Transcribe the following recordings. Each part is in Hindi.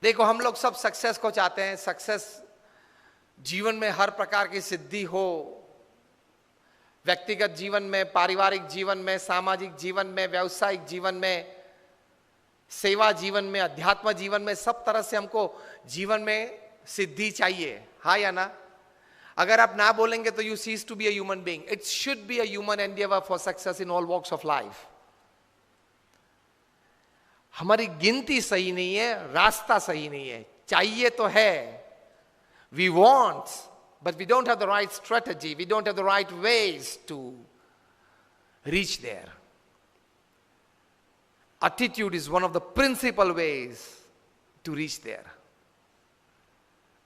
देखो, हम लोग सब सक्सेस को चाहते हैं, सक्सेस जीवन में हर प्रकार की सिद्धि हो, व्यक्तिगत जीवन में, पारिवारिक जीवन में, सामाजिक जीवन में, व्यावसायिक जीवन में, सेवा जीवन में, अध्यात्म जीवन में, सब तरह से हमको जीवन में सिद्धि चाहिए, हाँ या ना? अगर आप ना बोलेंगे तो you cease to be a human being. It should be a human endeavour for success in all walks of life. हमारी गिनती सही नहीं है, रास्ता सही नहीं है. चाहिए तो है, we want, but we don't have the right strategy, we don't have the right ways to reach there. Attitude is one of the principal ways to reach there.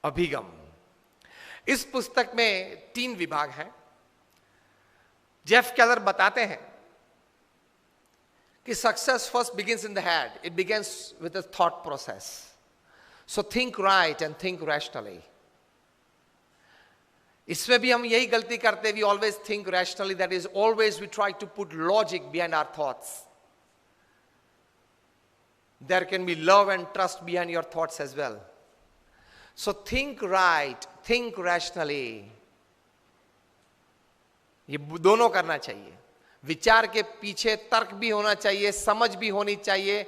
अभिगम. इस पुस्तक में 3 विभाग हैं. जेफ केलर बताते हैं कि success first begins in the head. It begins with the thought process. So think right and think rationally. इसमें भी हम यही गलती करते हैं. We always think rationally, that is always we try to put logic behind our thoughts. There can be love and trust behind your thoughts as well. So think right, think rationally. ये दोनों करना चाहिए. विचार के पीछे तर्क भी होना चाहिए, समझ भी होनी चाहिए,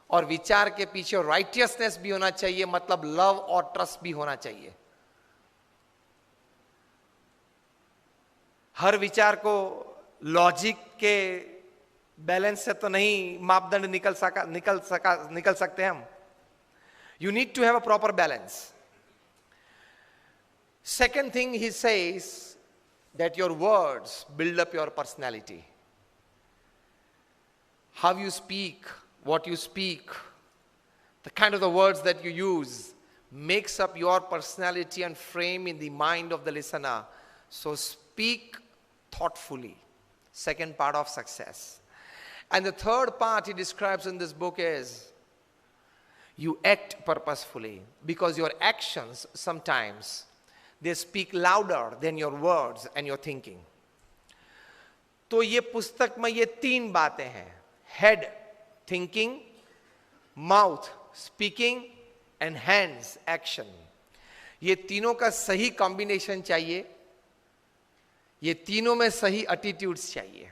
और विचार के पीछे राइटियसनेस भी होना चाहिए, मतलब लव और ट्रस्ट भी होना चाहिए. हर विचार को लॉजिक के बैलेंस से तो नहीं मापदंड निकल सकते हम. You need to have a proper balance. Second thing he says that your words build up your personality. How you speak, what you speak, the kind of the words that you use makes up your personality and frame in the mind of the listener. So speak thoughtfully. Second part of success. And the third part he describes in this book is you act purposefully, because your actions sometimes they speak louder than your words and your thinking. तो ये पुस्तक में ये 3 बातें हैं. Head thinking, mouth speaking and hands action. ये तीनों का सही कॉम्बिनेशन चाहिए. ये तीनों में सही एटीट्यूड्स चाहिए.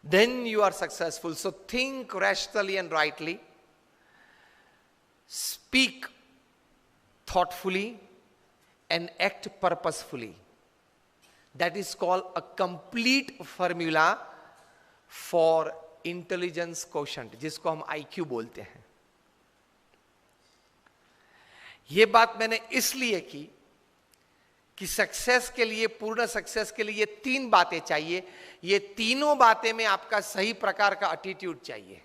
Then you are successful. So think rationally and rightly, speak thoughtfully and act purposefully. That is called a complete formula for intelligence quotient, जिसको हम IQ बोलते हैं. यह बात मैंने इसलिए की कि सक्सेस के लिए, पूर्ण सक्सेस के लिए 3 बातें चाहिए. ये तीनों बातें में आपका सही प्रकार का एटीट्यूड चाहिए.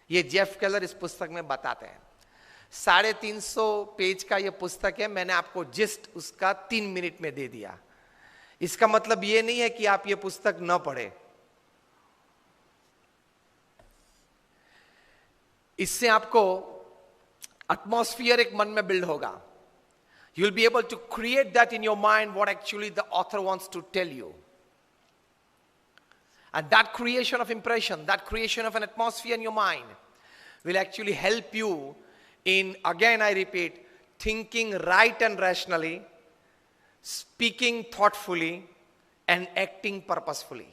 ये जेफ केलर इस पुस्तक में बताते हैं. 350 पेज का यह पुस्तक है. मैंने आपको जिस्ट उसका 3 मिनट में दे दिया. इसका मतलब यह नहीं है कि आप ये पुस्तक न पढ़े. इससे आपको एटमॉस्फियर एक मन में बिल्ड होगा. You will be able to create that in your mind what actually the author wants to tell you. And that creation of impression, that creation of an atmosphere in your mind will actually help you in, again I repeat, thinking right and rationally, speaking thoughtfully and acting purposefully.